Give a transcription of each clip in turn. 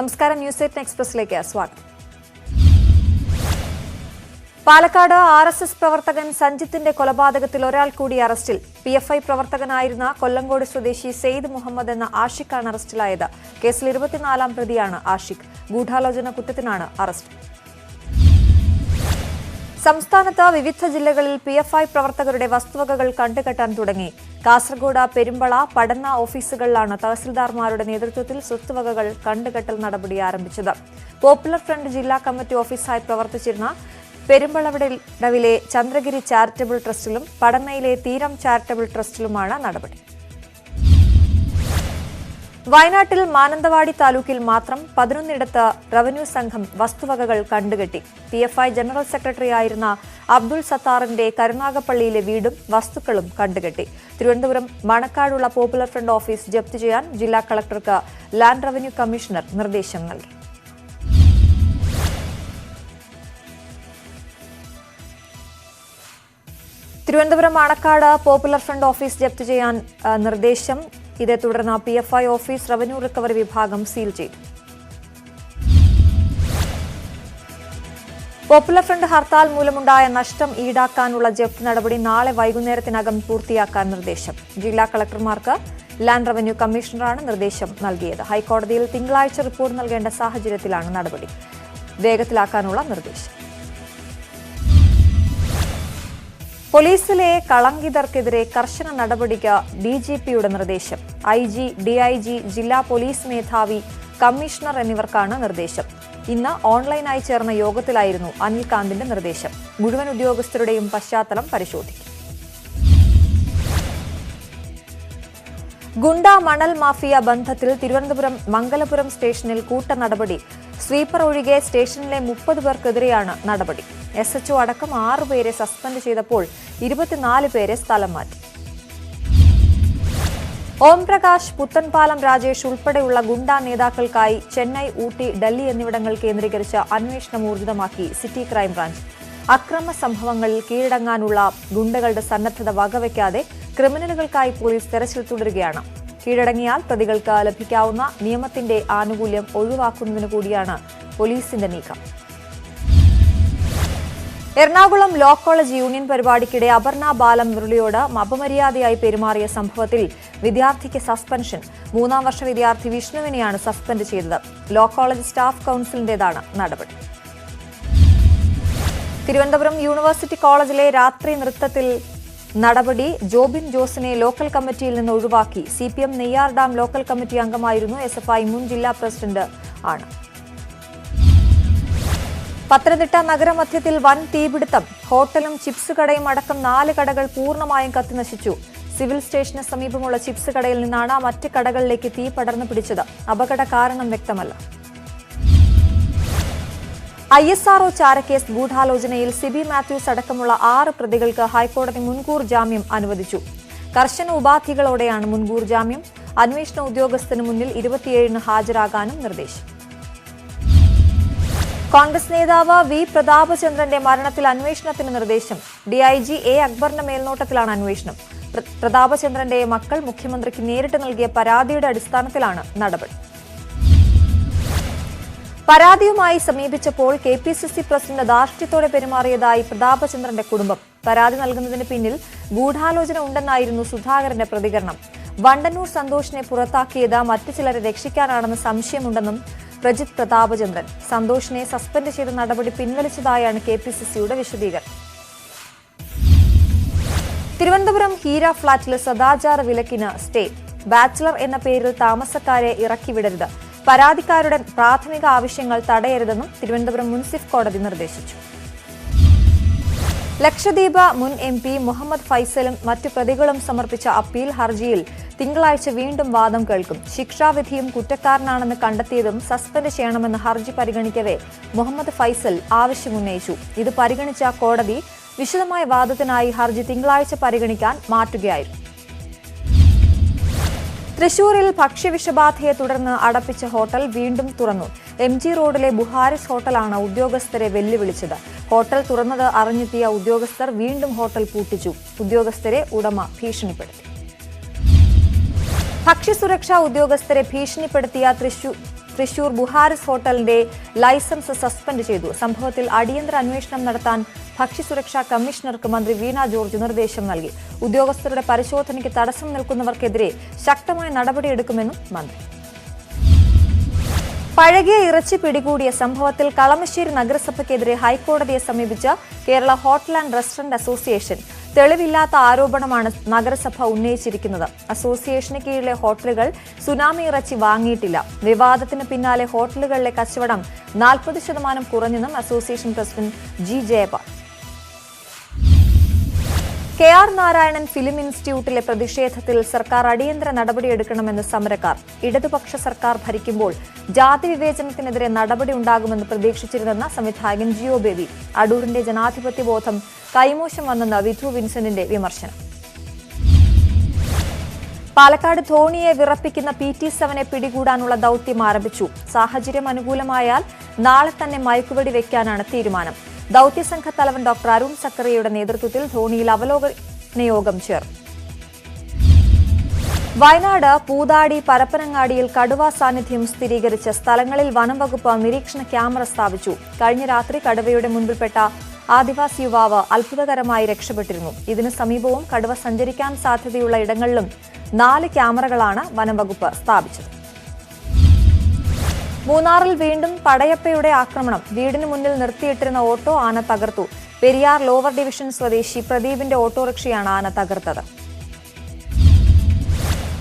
നമസ്കാരം, ന്യൂസ് 8 എക്സ്പ്രസിലേക്ക് സ്വാഗതം. പാലക്കാട് RSS പ്രവർത്തകൻ സഞ്ജിത്തിന്റെ കൊലപാതകത്തിൽ ഒരാൾ കൂടി അറസ്റ്റിൽ. PFI പ്രവർത്തകനായിരുന്ന കൊല്ലങ്കോട് സ്വദേശി സെയ്ദ് മുഹമ്മദ് എന്ന ആഷിഖാണ് അറസ്റ്റിലായത്. കേസിൽ 24-ാം പ്രതിയാണ് ആഷിഖ്. ഗൂഢാലോചന കുറ്റത്തിനാണ് അറസ്റ്റ്. സംസ്ഥാനത്ത് വിവിധ ജില്ലകളിൽ PFI പ്രവർത്തകരുടെ വസ്തുവകകൾ കണ്ടുകെട്ടാൻ തുടങ്ങി. കാസർഗോഡ്, പെരുമ്പള, പടന്ന ഓഫീസുകളിലാണ് തഹസിൽദാർമാരുടെ നേതൃത്വത്തിൽ സ്വത്തുവകകൾ കണ്ടുകെട്ടൽ നടപടി ആരംഭിച്ചത്. പോപ്പുലർ ഫ്രണ്ട് ജില്ലാ കമ്മിറ്റി ഓഫീസായി പ്രവർത്തിച്ചിരുന്ന പെരുമ്പളവിലെ ചന്ദ്രഗിരി ചാരിറ്റബിൾ ട്രസ്റ്റിലും പടന്നയിലെ തീരം ചാരിറ്റബിൾ ട്രസ്റ്റിലുമാണ് നടപടി. വയനാട്ടിൽ മാനന്തവാടി താലൂക്കിൽ മാത്രം 11ഇടത്ത് റവന്യൂ സംഘം വസ്തുവകകൾ കണ്ടുകെട്ടി. PFI ജനറൽ സെക്രട്ടറി ആയിരുന്ന അബ്ദുൾ സത്താറിന്റെ കരുനാഗപ്പള്ളിയിലെ വീടും വസ്തുക്കളും കണ്ടുകെട്ടി. തിരുവനന്തപുരം മണക്കാടുള്ള പോപ്പുലർ ഫ്രണ്ട് ഓഫീസ് ജപ്തി ചെയ്യാൻ ജില്ലാ കളക്ടർക്ക് ലാൻഡ് റവന്യൂ കമ്മീഷണർ നിർദ്ദേശം നൽകി. Thiruvananthapuram Manacaud popular front office ജപ്തി ചെയ്യാൻ നിർദ്ദേശം. ഇതേ തുടർന്ന് PFI ഓഫീസ് റവന്യൂ റിക്കവറി വിഭാഗം സീൽ ചെയ്തു. പോപ്പുലർ ഫ്രണ്ട് ഹർത്താൽ മൂലമുണ്ടായ നഷ്ടം ഈടാക്കാനുള്ള ജപ്തി നടപടി നാളെ വൈകുന്നേരത്തിനകം പൂർത്തിയാക്കാൻ നിർദ്ദേശം. ജില്ലാ കളക്ടർമാർക്ക് ലാൻഡ് റവന്യൂ കമ്മീഷണറാണ് നിർദ്ദേശം നൽകിയത്. ഹൈക്കോടതിയിൽ തിങ്കളാഴ്ച റിപ്പോർട്ട് നൽകേണ്ട സാഹചര്യത്തിലാണ് നടപടി. വേഗത്തിലാക്കാനുള്ള നിർദ്ദേശം. പോലീസിലെ കളങ്കിതർക്കെതിരെ കർശന നടപടിക്ക് DGPയുടെ നിർദ്ദേശം. IG, DIG, ജില്ലാ പോലീസ് മേധാവി, കമ്മീഷണർ എന്നിവർക്കാണ് നിർദ്ദേശം. ഇന്ന് ഓൺലൈനായി ചേർന്ന യോഗത്തിലായിരുന്നു അനിൽകാന്തിന്റെ നിർദ്ദേശം. മുഴുവൻ ഉദ്യോഗസ്ഥരുടെയും പശ്ചാത്തലം പരിശോധിക്കും. ഗുണ്ട മണൽ മാഫിയ ബന്ധത്തിൽ തിരുവനന്തപുരം മംഗലപുരം സ്റ്റേഷനിൽ കൂട്ട നടപടി. സ്വീപ്പർ ഒഴികെ സ്റ്റേഷനിലെ 30 പേർക്കെതിരെയാണ് നടപടി. SHO അടക്കം 6 പേരെ സസ്പെൻഡ് ചെയ്തപ്പോൾ 24 പേരെ സ്ഥലം മാറ്റി. ഓംപ്രകാശ്, പുത്തൻപാലം രാജേഷ് ഉൾപ്പെടെയുള്ള ഗുണ്ട നേതാക്കൾക്കായി ചെന്നൈ, ഊട്ടി, ഡൽഹി എന്നിവിടങ്ങൾ കേന്ദ്രീകരിച്ച് അന്വേഷണം ഊർജിതമാക്കി സിറ്റി ക്രൈംബ്രാഞ്ച്. അക്രമ സംഭവങ്ങളിൽ കീഴടങ്ങാനുള്ള ഗുണ്ടകളുടെ സന്നദ്ധത വകവയ്ക്കാതെ ക്രിമിനലുകൾക്കായി പോലീസ് തെരച്ചിൽ തുടരുകയാണ്. കീഴടങ്ങിയാൽ പ്രതികൾക്ക് ലഭിക്കാവുന്ന നിയമത്തിന്റെ ആനുകൂല്യം ഒഴിവാക്കുന്നതിനു കൂടിയാണ് പോലീസിന്റെ നീക്കം. എറണാകുളം ലോ കോളേജ് യൂണിയൻ പരിപാടിക്കിടെ അപർണ ബാലം മുരളിയോട് അപമര്യാദയായി പെരുമാറിയ സംഭവത്തിൽ വിദ്യാർത്ഥിക്ക് സസ്പെൻഷൻ. 3ാം വർഷ വിദ്യാർത്ഥി വിഷ്ണുവിനെയാണ് സസ്പെൻഡ് ചെയ്തത്. ലോ കോളേജ് സ്റ്റാഫ് കൌൺസിലിന്റേതാണ് നടപടി. തിരുവനന്തപുരം യൂണിവേഴ്സിറ്റി കോളേജിലെ രാത്രി നൃത്തത്തിൽ നടപടി. ജോബിൻ ജോസിനെ ലോക്കൽ കമ്മിറ്റിയിൽ നിന്ന് ഒഴിവാക്കി. CPM Neyyar dam local committee അംഗമായിരുന്നു. SFI മുൻ ജില്ലാ പ്രസിഡന്റ് ആണ്. പത്തനംതിട്ട നഗരമധ്യത്തിൽ വൻ തീപിടുത്തം. ഹോട്ടലും ചിപ്സ് കടയും അടക്കം 4 കടകൾ പൂർണ്ണമായും കത്തിനശിച്ചു. സിവിൽ സ്റ്റേഷന് സമീപമുള്ള ചിപ്സ് കടയിൽ നിന്നാണ് മറ്റ് കടകളിലേക്ക് തീ പടർന്നു പിടിച്ചത്. അപകട കാരണം വ്യക്തമല്ല. ISRO ചാരക്കേസ് ഗൂഢാലോചനയിൽ സിബി മാത്യൂസ് അടക്കമുള്ള 6 പ്രതികൾക്ക് ഹൈക്കോടതി മുൻകൂർ ജാമ്യം അനുവദിച്ചു. കർശന ഉപാധികളോടെയാണ് മുൻകൂർ ജാമ്യം. അന്വേഷണ ഉദ്യോഗസ്ഥന് മുന്നിൽ 27-ന് ഹാജരാകാനും നിർദ്ദേശം. കോൺഗ്രസ് നേതാവ് V. പ്രതാപചന്ദ്രന്റെ മരണത്തിൽ അന്വേഷണത്തിന് നിർദ്ദേശം. DIG A. അക്ബറിന്റെ മേൽനോട്ടത്തിലാണ് അന്വേഷണം. പ്രതാപചന്ദ്രന്റെ മക്കൾ മുഖ്യമന്ത്രിക്ക് നേരിട്ട് നൽകിയ പരാതിയുടെ അടിസ്ഥാനത്തിലാണ് നടപടി. പരാതിയുമായി സമീപിച്ചപ്പോൾ KPCC പ്രസിഡന്റ് ധാർഷ്ട്യത്തോടെ പെരുമാറിയതായി പ്രതാപചന്ദ്രന്റെ കുടുംബം. പരാതി നൽകുന്നതിന് പിന്നിൽ ഗൂഢാലോചന ഉണ്ടെന്നായിരുന്നു സുധാകരന്റെ പ്രതികരണം. വണ്ടന്നൂർ സന്തോഷിനെ പുറത്താക്കിയത് മറ്റു ചിലരെ രക്ഷിക്കാനാണെന്ന് സംശയമുണ്ടെന്നും പ്രജിത് പ്രതാപചന്ദ്രൻ. സന്തോഷിനെ സസ്പെൻഡ് ചെയ്ത നടപടി പിൻവലിച്ചതായാണ് KPCCയുടെ വിശദീകരണം. തിരുവനന്തപുരം ഹീര ഫ്ളാറ്റിലെ സദാചാര വിലക്കിന് സ്റ്റേ. ബാച്ചിലർ എന്ന പേരിൽ താമസക്കാരെ ഇറക്കിവിടരുത്. പരാതിക്കാരുടെ പ്രാഥമിക ആവശ്യങ്ങൾ തടയരുതെന്നും തിരുവനന്തപുരം മുൻസിഫ് കോടതി നിർദ്ദേശിച്ചു. ലക്ഷദ്വീപ് മുൻ MP മുഹമ്മദ് ഫൈസലും മറ്റു പ്രതികളും സമർപ്പിച്ച അപ്പീൽ ഹർജിയിൽ തിങ്കളാഴ്ച വീണ്ടും വാദം കേൾക്കും. ശിക്ഷാവിധിയും കുറ്റക്കാരനാണെന്ന് കണ്ടെത്തിയതും സസ്പെൻഡ് ചെയ്യണമെന്ന് ഹർജി പരിഗണിക്കവേ മുഹമ്മദ് ഫൈസൽ ആവശ്യമുന്നയിച്ചു. ഇത് പരിഗണിച്ച കോടതി വിശദമായ വാദത്തിനായി ഹർജി തിങ്കളാഴ്ച പരിഗണിക്കാൻ മാറ്റുകയായിരുന്നു. തൃശൂരിൽ ഭക്ഷ്യവിഷബാധയെ തുടർന്ന് അടപ്പിച്ച ഹോട്ടൽ വീണ്ടും തുറന്നു. MG റോഡിലെ ബുഹാരിസ് ഹോട്ടലാണ് ഉദ്യോഗസ്ഥരെ വെല്ലുവിളിച്ചത്. ഹോട്ടൽ തുറന്നത് അറിഞ്ഞെത്തിയ ഉദ്യോഗസ്ഥർ വീണ്ടും ഹോട്ടൽ പൂട്ടിച്ചു. ഉദ്യോഗസ്ഥരെ ഉടമ ഭീഷണിപ്പെടുത്തി. ഭക്ഷ്യസുരക്ഷാ ഉദ്യോഗസ്ഥരെ ഭീഷണിപ്പെടുത്തിയ തൃശൂർ ബുഹാരിസ് ഹോട്ടലിന്റെ ലൈസൻസ് സസ്പെൻഡ് ചെയ്തു. സംഭവത്തിൽ അടിയന്തര അന്വേഷണം നടത്താൻ ഭക്ഷ്യസുരക്ഷാ കമ്മീഷണർക്ക് മന്ത്രി വീണ ജോർജ് നിർദ്ദേശം നൽകി. ഉദ്യോഗസ്ഥരുടെ പരിശോധനയ്ക്ക് തടസ്സം നിൽക്കുന്നവർക്കെതിരെ ശക്തമായ നടപടിയെടുക്കുമെന്നും മന്ത്രി. പഴകിയ ഇറച്ചി പിടികൂടിയ സംഭവത്തിൽ കളമശ്ശേരി നഗരസഭയ്ക്കെതിരെ ഹൈക്കോടതിയെ സമീപിച്ച Kerala hotel and restaurant association തെളിവില്ലാത്ത ആരോപണമാണ് നഗരസഭ ഉന്നയിച്ചിരിക്കുന്നത്. അസോസിയേഷന് കീഴിലെ ഹോട്ടലുകൾ സുനാമി ഇറച്ചി വാങ്ങിയിട്ടില്ല. വിവാദത്തിന് പിന്നാലെ ഹോട്ടലുകളിലെ കച്ചവടം 40% കുറഞ്ഞെന്നും association president G Jayapal. K R. Narayanan film ഇൻസ്റ്റിറ്റ്യൂട്ടിലെ പ്രതിഷേധത്തിൽ സർക്കാർ അടിയന്തര നടപടിയെടുക്കണമെന്ന് സമരക്കാർ. ഇടതുപക്ഷ സർക്കാർ ഭരിക്കുമ്പോൾ ജാതി വിവേചനത്തിനെതിരെ നടപടി ഉണ്ടാകുമെന്ന് പ്രതീക്ഷിച്ചിരുന്നെന്ന സംവിധായകൻ ജിയോ ബേബി. അടൂരിന്റെ ജനാധിപത്യ ബോധം കൈമോശം വന്നെന്ന് വിധു വിൻസെന്റിന്റെ വിമർശനം. പാലക്കാട് ധോണിയെ വിറപ്പിക്കുന്ന PT-7 പിടികൂടാനുള്ള ദൌത്യം ആരംഭിച്ചു. സാഹചര്യം അനുകൂലമായാൽ നാളെ തന്നെ മയക്കുവെടി വയ്ക്കാനാണ് തീരുമാനം. ദൌത്യസംഘ തലവൻ ഡോക്ടർ അരുൺ സക്കറിയയുടെ നേതൃത്വത്തിൽ ധോണിയിൽ അവലോകന യോഗം ചേർന്നു. വയനാട് പൂതാടി പരപ്പനങ്ങാടിയിൽ കടുവ സാന്നിധ്യം സ്ഥിരീകരിച്ച സ്ഥലങ്ങളിൽ വനം വകുപ്പ് നിരീക്ഷണ ക്യാമറ സ്ഥാപിച്ചു. കഴിഞ്ഞ രാത്രി കടുവയുടെ മുൻപിൽപ്പെട്ട ആദിവാസി യുവാവ് അത്ഭുതകരമായി രക്ഷപ്പെട്ടിരുന്നു. ഇതിനു സമീപവും കടുവ സഞ്ചരിക്കാൻ സാധ്യതയുള്ള ഇടങ്ങളിലും 4 ക്യാമറകളാണ് വനം വകുപ്പ് സ്ഥാപിച്ചത്. മൂന്നാറിൽ വീണ്ടും പടയപ്പയുടെ ആക്രമണം. വീടിന് മുന്നിൽ നിർത്തിയിട്ടിരുന്ന ഓട്ടോ ആന തകർത്തു. പെരിയാർ ലോവർ ഡിവിഷൻ സ്വദേശി പ്രദീപിന്റെ ഓട്ടോറിക്ഷയാണ് ആന തകർത്തത്.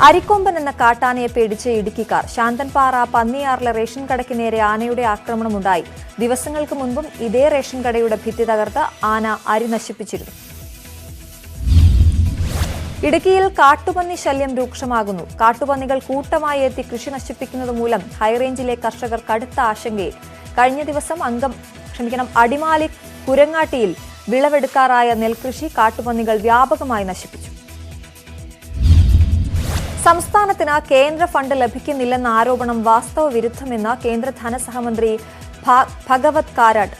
അരിക്കൊമ്പൻ എന്ന കാട്ടാനയെ പേടിച്ച് ഇടുക്കിക്കാർ. ശാന്തൻപാറ പന്നിയാറിലെ റേഷൻ കടയ്ക്ക് നേരെ ആനയുടെ ആക്രമണമുണ്ടായി. ദിവസങ്ങൾക്ക് മുൻപും ഇതേ റേഷൻ കടയുടെ ഭിത്തി തകർത്ത് ആന അരി നശിപ്പിച്ചിരുന്നു. ഇടുക്കിയിൽ കാട്ടുപന്നി ശല്യം രൂക്ഷമാകുന്നു. കാട്ടുപന്നികൾ കൂട്ടമായി എത്തി കൃഷി നശിപ്പിക്കുന്നത് മൂലം ഹൈറേഞ്ചിലെ കർഷകർ കടുത്ത ആശങ്കയിൽ. കഴിഞ്ഞ ദിവസം അടിമാലി കുരങ്ങാട്ടിയിൽ വിളവെടുക്കാറായ നെൽകൃഷി കാട്ടുപന്നികൾ വ്യാപകമായി നശിപ്പിച്ചു. സംസ്ഥാനത്തിന് കേന്ദ്ര ഫണ്ട് ലഭിക്കുന്നില്ലെന്ന ആരോപണം വാസ്തവ വിരുദ്ധമെന്ന് കേന്ദ്ര ധനസഹമന്ത്രി ഭഗവത് കാരാട്ട്.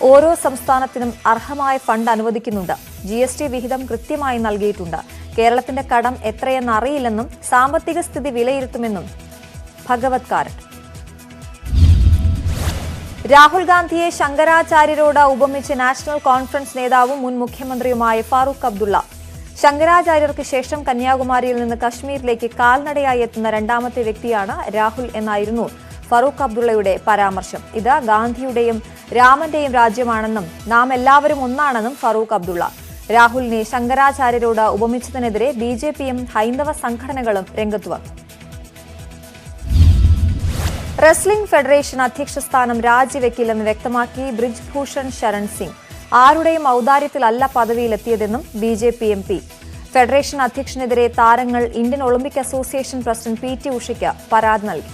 ഓരോ സംസ്ഥാനത്തിനും അർഹമായ ഫണ്ട് അനുവദിക്കുന്നുണ്ട്. GST വിഹിതം കൃത്യമായി നൽകിയിട്ടുണ്ട്. കേരളത്തിന്റെ കടം എത്രയെന്ന് അറിയില്ലെന്നും സാമ്പത്തിക സ്ഥിതി വിലയിരുത്തുമെന്നും ഭഗവത് കാരാട്ട്. രാഹുൽ ഗാന്ധിയെ ശങ്കരാചാര്യരോട് ഉപമിച്ച് നാഷണൽ കോൺഫറൻസ് നേതാവും മുൻ മുഖ്യമന്ത്രിയുമായ ഫാറൂഖ് അബ്ദുള്ള. ശങ്കരാചാര്യർക്ക് ശേഷം കന്യാകുമാരിയിൽ നിന്ന് കശ്മീരിലേക്ക് കാൽനടയായി എത്തുന്ന രണ്ടാമത്തെ വ്യക്തിയാണ് രാഹുൽ എന്നായിരുന്നു ഫാറൂഖ് അബ്ദുള്ളയുടെ പരാമർശം. ഇത് ഗാന്ധിയുടെയും രാമന്റെയും രാജ്യമാണെന്നും നാം എല്ലാവരും ഒന്നാണെന്നും ഫാറൂഖ് അബ്ദുള്ള. രാഹുലിനെ ശങ്കരാചാര്യരോട് ഉപമിച്ചതിനെതിരെ BJPയും ഹൈന്ദവ സംഘടനകളും രംഗത്തു വന്നു. റെസ്ലിംഗ് ഫെഡറേഷൻ അധ്യക്ഷ സ്ഥാനം രാജിവെക്കില്ലെന്ന് വ്യക്തമാക്കി ബ്രിജ്ഭൂഷൺ ശരൺ സിംഗ്. ആരുടെയും ഔദാര്യത്തിലല്ല പദവിയിലെത്തിയതെന്നും BJP MP. ഫെഡറേഷൻ അധ്യക്ഷനെതിരെ താരങ്ങൾ Indian Olympic association president PT ഉഷയ്ക്ക് പരാതി നൽകി.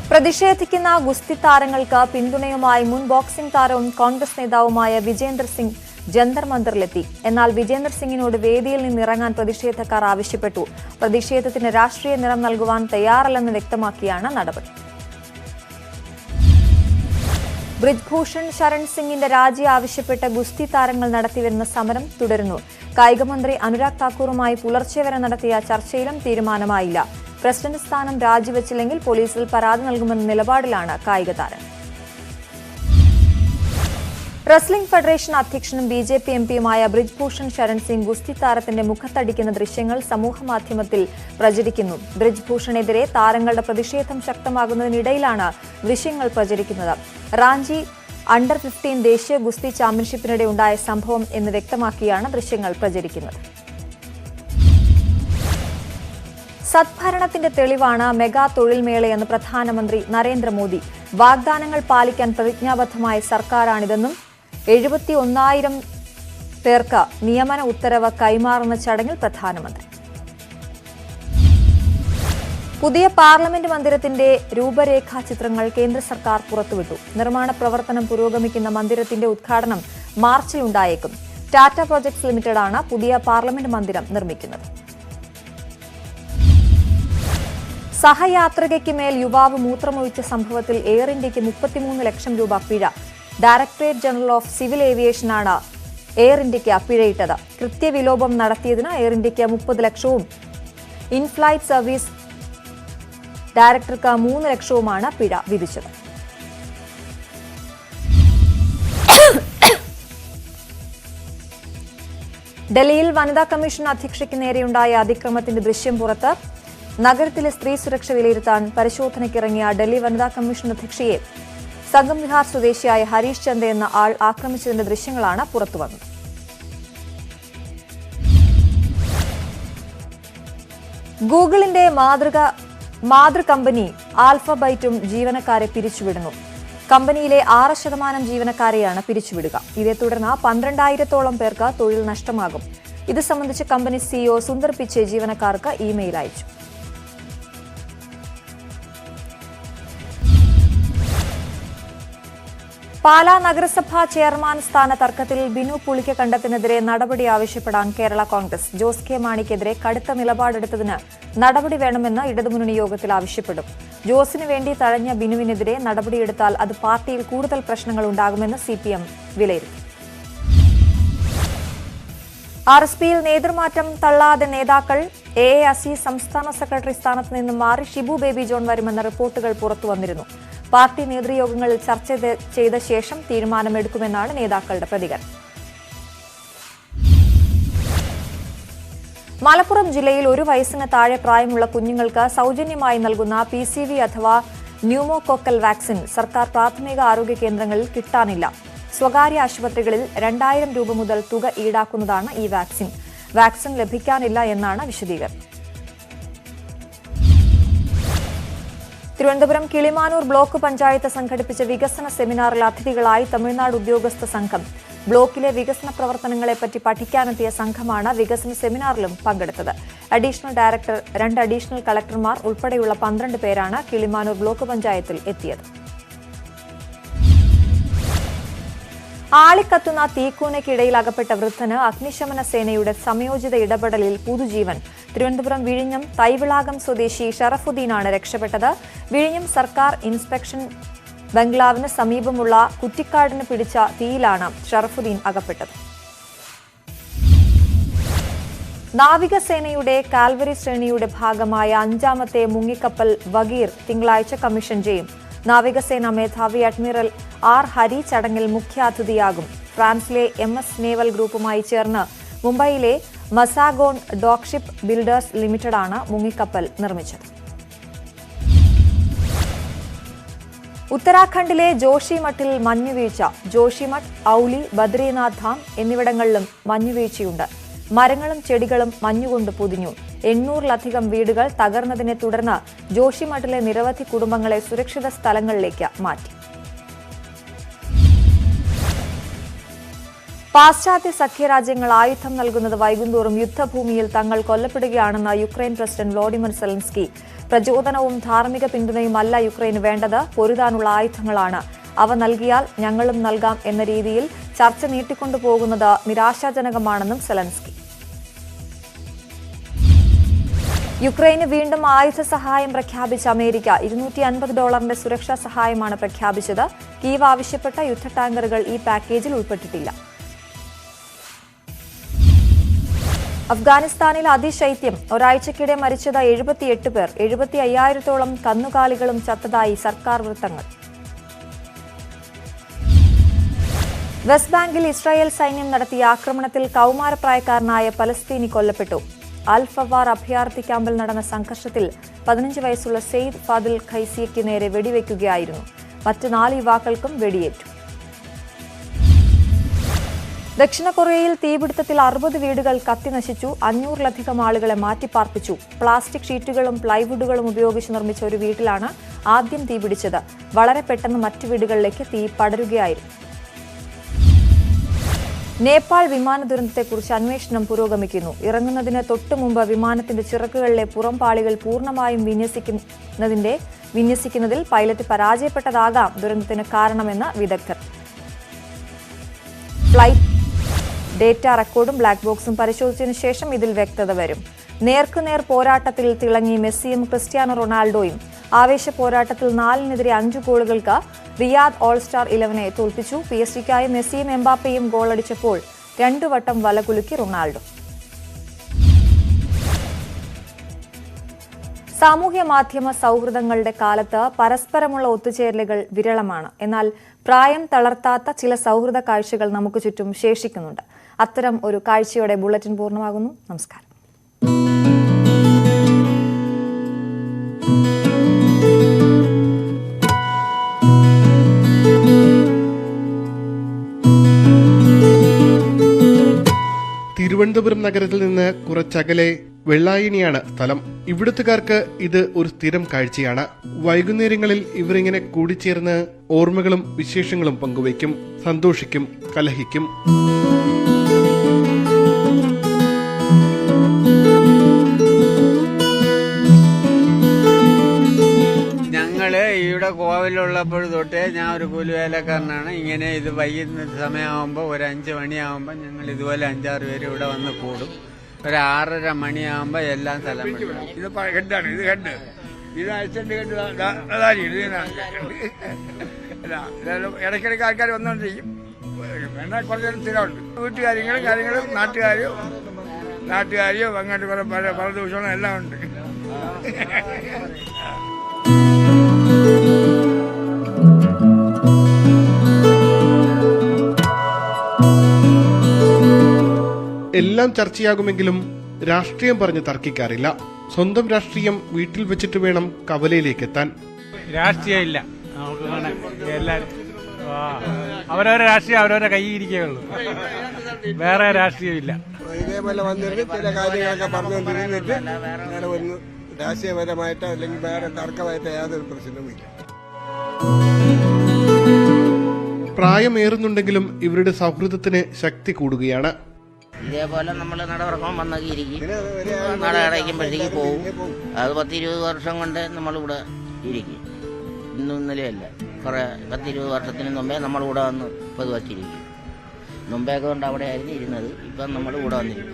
പ്രതിഷേധിക്കുന്ന ഗുസ്തി താരങ്ങൾക്ക് പിന്തുണയുമായി മുൻ ബോക്സിംഗ് താരവും കോൺഗ്രസ് നേതാവുമായ വിജേന്ദർ സിംഗ് ജന്തർ മന്ദറിലെത്തി. എന്നാൽ വിജേന്ദർ സിംഗിനോട് വേദിയിൽ നിന്നിറങ്ങാൻ പ്രതിഷേധക്കാർ ആവശ്യപ്പെട്ടു. പ്രതിഷേധത്തിന് രാഷ്ട്രീയ നിറം നൽകുവാൻ തയ്യാറല്ലെന്ന് വ്യക്തമാക്കിയാണ് നടപടി. ബ്രിജ്ഭൂഷൺ ശരൺ സിംഗിന്റെ രാജി ആവശ്യപ്പെട്ട് ഗുസ്തി താരങ്ങൾ നടത്തിവരുന്ന സമരം തുടരുന്നു. കായികമന്ത്രി അനുരാഗ് താക്കൂറുമായി പുലർച്ചെ വരെ നടത്തിയ ചർച്ചയിലും തീരുമാനമായില്ല. പ്രസിഡന്റ് സ്ഥാനം രാജിവെച്ചില്ലെങ്കിൽ പോലീസിൽ പരാതി നൽകുമെന്ന നിലപാടിലാണ് കായിക താരം. റെസ്ലിംഗ് ഫെഡറേഷൻ അധ്യക്ഷനും BJP MPയുമായ ബ്രിജ്ഭൂഷൺ ശരൺ സിംഗ് ഗുസ്തി താരത്തിന്റെ മുഖത്തടിക്കുന്ന ദൃശ്യങ്ങൾ സമൂഹമാധ്യമത്തിൽ പ്രചരിക്കുന്നു. ബ്രിജ്ഭൂഷണെതിരെ താരങ്ങളുടെ പ്രതിഷേധം ശക്തമാകുന്നതിനിടയിലാണ് ദൃശ്യങ്ങൾ പ്രചരിക്കുന്നത്. റാഞ്ചി അണ്ടർ 15 ദേശീയ ഗുസ്തി ചാമ്പ്യൻഷിപ്പിനിടെ ഉണ്ടായ സംഭവം എന്ന് വ്യക്തമാക്കിയാണ് ദൃശ്യങ്ങൾ പ്രചരിക്കുന്നത്. സദ്ഭരണത്തിന്റെ തെളിവാണ് മെഗാ തൊഴിൽ മേളയെന്ന് പ്രധാനമന്ത്രി നരേന്ദ്രമോദി. വാഗ്ദാനങ്ങൾ പാലിക്കാൻ പ്രതിജ്ഞാബദ്ധമായ സർക്കാരാണിതെന്നും 71,000 പേർക്ക് നിയമന ഉത്തരവ് കൈമാറുന്ന ചടങ്ങിൽ പ്രധാനമന്ത്രി. പുതിയ പാർലമെന്റ് മന്ദിരത്തിന്റെ രൂപരേഖാ ചിത്രങ്ങൾ കേന്ദ്ര സർക്കാർ പുറത്തുവിട്ടു. നിർമ്മാണ പ്രവർത്തനം പുരോഗമിക്കുന്ന മന്ദിരത്തിന്റെ ഉദ്ഘാടനം മാർച്ചിൽ ഉണ്ടായേക്കും. ടാറ്റ പ്രോജക്ട്സ് ലിമിറ്റഡാണ് പുതിയ പാർലമെന്റ് മന്ദിരം നിർമ്മിക്കുന്നത്. സഹയാത്രികയ്ക്ക് മേൽ യുവാവ് മൂത്രമൊഴിച്ച സംഭവത്തിൽ എയർ ഇന്ത്യയ്ക്ക് 33 ലക്ഷം രൂപ പിഴ. ഡയറക്ടറേറ്റ് ജനറൽ ഓഫ് സിവിൽ ഏവിയേഷനാണ് എയർ ഇന്ത്യയ്ക്ക് പിഴയിട്ടത്. കൃത്യവിലോപം നടത്തിയതിന് എയർ ഇന്ത്യയ്ക്ക് 30 ലക്ഷവും ഇൻഫ്ലൈറ്റ് സർവീസ് ഡയറക്ടർക്ക് 3 ലക്ഷവുമാണ് പിഴ വിധിച്ചത്. ഡൽഹിയിൽ വനിതാ കമ്മീഷൻ അധ്യക്ഷയ്ക്ക് നേരെയുണ്ടായ അതിക്രമത്തിന്റെ ദൃശ്യം പുറത്ത്. നഗരത്തിലെ സ്ത്രീ സുരക്ഷ വിലയിരുത്താൻ പരിശോധനയ്ക്കിറങ്ങിയ ഡൽഹി വനിതാ കമ്മീഷൻ അധ്യക്ഷയെ സംഗം വിഹാർ സ്വദേശിയായ ഹരീഷ് ചന്ദ് എന്ന ആൾ ആക്രമിച്ചതിന്റെ ദൃശ്യങ്ങളാണ് പുറത്തുവന്നത്. ഗൂഗിളിന്റെ മാതൃ കമ്പനി ആൽഫബൈറ്റും ജീവനക്കാരെ പിരിച്ചുവിടുന്നു. കമ്പനിയിലെ 6% ജീവനക്കാരെയാണ് പിരിച്ചുവിടുക. ഇതേ തുടർന്ന് 12,000-ഓളം പേർക്ക് തൊഴിൽ നഷ്ടമാകും. ഇത് സംബന്ധിച്ച് കമ്പനി സിഇഒ സുന്ദർ പിച്ചെ ജീവനക്കാർക്ക് ഇമെയിൽ അയച്ചു. പാലാ നഗരസഭാ ചെയർമാൻ സ്ഥാന തർക്കത്തിൽ ബിനു പുളിക്കക്കണ്ടത്തിനെതിരെ നടപടി ആവശ്യപ്പെടാൻ കേരള കോൺഗ്രസ്. ജോസ് കെ മാണിക്കെതിരെ കടുത്ത നിലപാടെടുത്തതിന് നടപടി വേണമെന്ന് ഇടതുമുന്നണി യോഗത്തിൽ ആവശ്യപ്പെടും. ജോസിന് വേണ്ടി തഴഞ്ഞ ബിനുവിനെതിരെ നടപടിയെടുത്താൽ അത് പാർട്ടിയിൽ കൂടുതൽ പ്രശ്നങ്ങൾ ഉണ്ടാകുമെന്ന് സിപിഎം വിലയിരുത്തി. ആർഎസ്പിയിൽ നേതൃമാറ്റം തള്ളാതെ നേതാക്കൾ. എഐഅസി സംസ്ഥാന സെക്രട്ടറി സ്ഥാനത്ത് നിന്നും മാറി ഷിബു ബേബി ജോൺ വരുമെന്ന റിപ്പോർട്ടുകൾ പുറത്തുവന്നിരുന്നു. പാർട്ടി നേതൃയോഗങ്ങളിൽ ചർച്ച ചെയ്ത ശേഷം തീരുമാനമെടുക്കുമെന്നാണ് നേതാക്കളുടെ പ്രതികരണം. മലപ്പുറം ജില്ലയിൽ 1 വയസ്സിന് താഴെ പ്രായമുള്ള കുഞ്ഞുങ്ങൾക്ക് സൗജന്യമായി നൽകുന്ന PCV അഥവാ ന്യൂമോകോക്കൽ വാക്സിൻ സർക്കാർ പ്രാഥമിക ആരോഗ്യ കേന്ദ്രങ്ങളിൽ കിട്ടാനില്ല. സ്വകാര്യ ആശുപത്രികളിൽ 2,000 രൂപ മുതൽ തുക ഈടാക്കുന്നതാണ് ഈ വാക്സിൻ. വാക്സിൻ ലഭിക്കാനില്ല എന്നാണ് വിശദീകരണം. തിരുവനന്തപുരം കിളിമാനൂർ ബ്ലോക്ക് പഞ്ചായത്ത് സംഘടിപ്പിച്ച വികസന സെമിനാറിൽ അതിഥികളായി തമിഴ്നാട് ഉദ്യോഗസ്ഥ സംഘം. ബ്ലോക്കിലെ വികസന പ്രവർത്തനങ്ങളെപ്പറ്റി പഠിക്കാനെത്തിയ സംഘമാണ് വികസന സെമിനാറിലും പങ്കെടുത്തത്. അഡീഷണൽ ഡയറക്ടർ, 2 അഡീഷണൽ കളക്ടർമാർ ഉൾപ്പെടെയുള്ള 12 പേരാണ് കിളിമാനൂർ ബ്ലോക്ക് പഞ്ചായത്തിൽ എത്തിയത്. ആളിക്കത്തുന്ന തീക്കൂനയ്ക്കിടയിൽ അകപ്പെട്ട വൃദ്ധന് അഗ്നിശമന സേനയുടെ സംയോജിത ഇടപെടലിൽ പുതുജീവൻ. തിരുവനന്തപുരം വിഴിഞ്ഞം തൈവിളാകം സ്വദേശി ഷറഫുദ്ദീനാണ് രക്ഷപ്പെട്ടത്. വിഴിഞ്ഞം സർക്കാർ ഇൻസ്പെക്ഷൻ ബംഗ്ലാവിന് സമീപമുള്ള കുറ്റിക്കാടിന് പിടിച്ച തീയിലാണ് ഷറഫുദ്ദീൻ അകപ്പെട്ടത്. നാവികസേനയുടെ കാൽവരി ശ്രേണിയുടെ ഭാഗമായ 5ാമത്തെ മുങ്ങിക്കപ്പൽ വഗീർ തിങ്കളാഴ്ച കമ്മീഷൻ ചെയ്യും. നാവികസേന മേധാവി അഡ്മിറൽ ആർ ഹരി ചടങ്ങിൽ മുഖ്യാതിഥിയാകും. ഫ്രാൻസിലെ MS നേവൽ ഗ്രൂപ്പുമായി ചേർന്ന് മുംബൈയിലെ മസാഗോൺ ഡോക്ഷിപ്പ് ബിൽഡേഴ്സ് ലിമിറ്റഡാണ് മുങ്ങിക്കപ്പൽ നിർമ്മിച്ചത്. ഉത്തരാഖണ്ഡിലെ ജോഷിമഠിൽ മഞ്ഞുവീഴ്ച. ജോഷിമഠ്, ഔലി, ബദ്രിനാഥ് ധാം എന്നിവിടങ്ങളിലും മഞ്ഞുവീഴ്ചയുണ്ട്. മരങ്ങളും ചെടികളും മഞ്ഞുകൊണ്ട് പൊതിഞ്ഞു. 800-ലധികം വീടുകൾ തകർന്നതിനെ തുടർന്ന് ജോഷിമഠിലെ നിരവധി കുടുംബങ്ങളെ സുരക്ഷിത സ്ഥലങ്ങളിലേക്ക് മാറ്റി. പാശ്ചാത്യ സഖ്യരാജ്യങ്ങൾ ആയുധം നൽകുന്നത് വൈകുന്തോറും യുദ്ധഭൂമിയിൽ തങ്ങൾ കൊല്ലപ്പെടുകയാണെന്ന് യുക്രൈൻ പ്രസിഡന്റ് വ്ളാഡിമിർ സെലൻസ്കി. പ്രചോദനവും ധാർമ്മിക പിന്തുണയുമല്ല യുക്രൈന് വേണ്ടത്, പൊരുതാനുള്ള ആയുധങ്ങളാണ്. അവ നൽകിയാൽ ഞങ്ങളും നൽകാം എന്ന രീതിയിൽ ചർച്ച നീട്ടിക്കൊണ്ടുപോകുന്നത് നിരാശാജനകമാണെന്നും സെലൻസ്കി. യുക്രൈന് വീണ്ടും ആയുധ സഹായം പ്രഖ്യാപിച്ച അമേരിക്ക. $250 സുരക്ഷാ സഹായമാണ് പ്രഖ്യാപിച്ചത്. കീവ് ആവശ്യപ്പെട്ട യുദ്ധ ടാങ്കറുകൾ ഈ പാക്കേജിൽ ഉൾപ്പെട്ടിട്ടില്ല. അഫ്ഗാനിസ്ഥാനിൽ അതിശൈത്യം. ഒരാഴ്ചക്കിടെ മരിച്ചത് 78 പേർ. 75,000-ഓളം കന്നുകാലികളും ചത്തതായി സർക്കാർ വൃത്തങ്ങൾ. വെസ്റ്റ് ബാങ്കിൽ ഇസ്രായേൽ സൈന്യം നടത്തിയ ആക്രമണത്തിൽ കൌമാരപ്രായക്കാരനായ പലസ്തീനി കൊല്ലപ്പെട്ടു. അൽ ഫവാർ അഭയാർത്ഥി ക്യാമ്പിൽ നടന്ന സംഘർഷത്തിൽ 15 വയസ്സുള്ള സെയ്ദ് ഫാദിൽ ഖൈസിയയ്ക്ക് നേരെ വെടിവെക്കുകയായിരുന്നു. മറ്റ് 4 യുവാക്കൾക്കും വെടിയേറ്റു. ദക്ഷിണ കൊറിയയിൽ തീപിടുത്തത്തിൽ 60 വീടുകൾ കത്തിനശിച്ചു. 500-ലധികം ആളുകളെ മാറ്റിപ്പാർപ്പിച്ചു. പ്ലാസ്റ്റിക് ഷീറ്റുകളും പ്ലൈവുഡുകളും ഉപയോഗിച്ച് നിർമ്മിച്ച ഒരു വീട്ടിലാണ് ആദ്യം തീപിടിച്ചത്. വളരെ പെട്ടെന്ന് മറ്റു വീടുകളിലേക്ക് തീ പടരുകയായിരുന്നു. നേപ്പാൾ വിമാന ദുരന്തത്തെക്കുറിച്ച് അന്വേഷണം പുരോഗമിക്കുന്നു. ഇറങ്ങുന്നതിന് തൊട്ടുമുമ്പ് വിമാനത്തിന്റെ ചിറകുകളിലെ പുറംപാളികൾ പൂർണ്ണമായും വിന്യസിക്കുന്നതിൽ പൈലറ്റ് പരാജയപ്പെട്ടതാകാം ദുരന്തത്തിന് കാരണമെന്ന് വിദഗ്ധർ. ഫ്ലൈറ്റ് ഡേറ്റ റെക്കോർഡും ബ്ലാക്ക് ബോക്സും പരിശോധിച്ചതിനു ശേഷം ഇതിൽ വ്യക്തത വരും. നേർക്കുനേർ പോരാട്ടത്തിൽ തിളങ്ങി മെസ്സിയും ക്രിസ്ത്യാനോ റൊണാൾഡോയും. ആവേശ പോരാട്ടത്തിൽ 4-നെതിരെ 5 ഗോളുകൾക്ക് റിയാദ് ഓൾ സ്റ്റാർ 11 തോൽപ്പിച്ചു. PSG-ക്കായി മെസ്സിയും എംബാപ്പയും ഗോളടിച്ചപ്പോൾ 2 വട്ടം വലകുലുക്കി റൊണാൾഡോ. സാമൂഹ്യ മാധ്യമ സൗഹൃദങ്ങളുടെ കാലത്ത് പരസ്പരമുള്ള ഒത്തുചേരലുകൾ വിരളമാണ്. എന്നാൽ പ്രായം തളർത്താത്ത ചില സൗഹൃദ കാഴ്ചകൾ നമുക്ക് ചുറ്റും ശേഷിക്കുന്നുണ്ട്. അത്തരം ഒരു കാഴ്ചയോടെ ബുള്ളറ്റിൻ പൂർണ്ണമാകുന്നു. നമസ്കാരം. തിരുവനന്തപുരം നഗരത്തിൽ നിന്ന് കുറച്ചകലെ വെള്ളായണിയാണ് സ്ഥലം. ഇവിടുത്തുകാർക്ക് ഇത് ഒരു സ്ഥിരം കാഴ്ചയാണ്. വൈകുന്നേരങ്ങളിൽ ഇവരിങ്ങനെ കൂടിച്ചേർന്ന് ഓർമ്മകളും വിശേഷങ്ങളും പങ്കുവയ്ക്കും, സന്തോഷിക്കും, കലഹിക്കും. ഞങ്ങള് ഇവിടെ കോവിലുള്ളപ്പോൾ തൊട്ടേ ഞാൻ ഒരു കൂലിവേലക്കാരനാണ്. ഇങ്ങനെ ഇത് വൈകുന്ന സമയമാകുമ്പോൾ ഒരു 5 മണിയാകുമ്പോൾ ഞങ്ങൾ ഇതുപോലെ 5-6 പേര് ഇവിടെ വന്ന് കൂടും. ഒരു 6:30 മണിയാകുമ്പോൾ എല്ലാം സ്ഥലം വിടും. ഇത് ഹെഡാണ്, ഇത് ഹെഡ്, ഇത് അസിസ്റ്റന്റ് ഹെഡ്, അതാണ് ഇത്. ഇടയ്ക്കിടയ്ക്ക് ആൾക്കാർ വന്നുകൊണ്ടിരിക്കും. എന്നാൽ കുറച്ച് സ്ഥിരമുണ്ട്. വീട്ടുകാര്യങ്ങളും നാട്ടുകാരും അങ്ങോട്ട് കുറെ പല ദിവസങ്ങളും എല്ലാം ഉണ്ട്. എല്ലാം ചർച്ചയാകുമെങ്കിലും രാഷ്ട്രീയം പറഞ്ഞ് തർക്കിക്കാറില്ല. സ്വന്തം രാഷ്ട്രീയം വീട്ടിൽ വെച്ചിട്ട് വേണം കവലയിലേക്ക് എത്താൻ. രാഷ്ട്രീയം ഇല്ല നമുക്ക്. എല്ലാവരും അവരവരുടെ രാഷ്ട്രീയം അവരവരുടെ കയ്യിൽ ഇരിക്കുകയുള്ളൂ. വേറെ രാഷ്ട്രീയം ഇല്ല. ഇതേപോലെ വന്നിട്ട് ചില കാര്യങ്ങളൊക്കെ പറഞ്ഞുകൊണ്ടിരുന്നിട്ട് അങ്ങനെ ഒന്ന് രാഷ്ട്രീയപരമായിട്ടോ അല്ലെങ്കിൽ വേറെ തർക്കമായിട്ടോ യാതൊരു പ്രശ്നവുമില്ല. പ്രായമേറുന്നുണ്ടെങ്കിലും ഇവരുടെ സൗഹൃദത്തിന് ശക്തി കൂടുകയാണ്. ഇതേപോലെ നമ്മൾ നടവർക്കം വന്നൊക്കെ നട അടയ്ക്കുമ്പോഴത്തേക്ക് പോകും. അത് 10-20 വർഷം കൊണ്ട് നമ്മളിവിടെ ഇരിക്കും. ഇന്നും ഇന്നലെയല്ല, കുറേ 10-20 വർഷത്തിന് മുമ്പേ നമ്മളിവിടെ വന്ന് പതിവച്ചിരിക്കും. മുമ്പേയൊക്കെ കൊണ്ട് അവിടെ ആയിരുന്നു ഇരുന്നത്. ഇപ്പം നമ്മൾ ഇവിടെ വന്നിരിക്കും.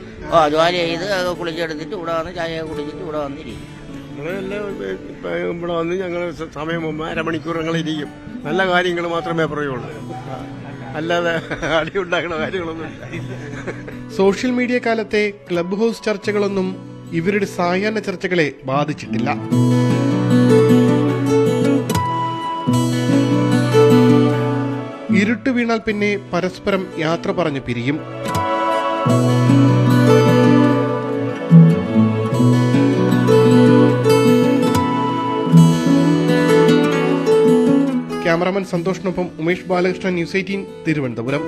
ജോലി ചെയ്ത് കുളിച്ചെടുത്തിട്ട് ഇവിടെ വന്ന് ചായ കുടിച്ചിട്ട് ഇവിടെ വന്നിരിക്കും. ഇവിടെ വന്ന് ഞങ്ങൾ സമയം മുമ്പ് അരമണിക്കൂർ ഞങ്ങളിരിക്കും. നല്ല കാര്യങ്ങൾ മാത്രമേ പറയുള്ളൂ, അല്ലാതെ അടിയുണ്ടാക്കുന്ന കാര്യങ്ങളൊന്നുമില്ല. സോഷ്യൽ മീഡിയ കാലത്തെ ക്ലബ് ഹൗസ് ചർച്ചകളൊന്നും ഇവരുടെ സായാഹ്ന ചർച്ചകളെ ബാധിച്ചിട്ടില്ല. ഇരുട്ട് വീണാൽ പിന്നെ പരസ്പരം യാത്ര പറഞ്ഞു പിരിയും. ക്യാമറാമാൻ സന്തോഷിനൊപ്പം ഉമേഷ് ബാലകൃഷ്ണൻ, ന്യൂസ് 18, തിരുവനന്തപുരം.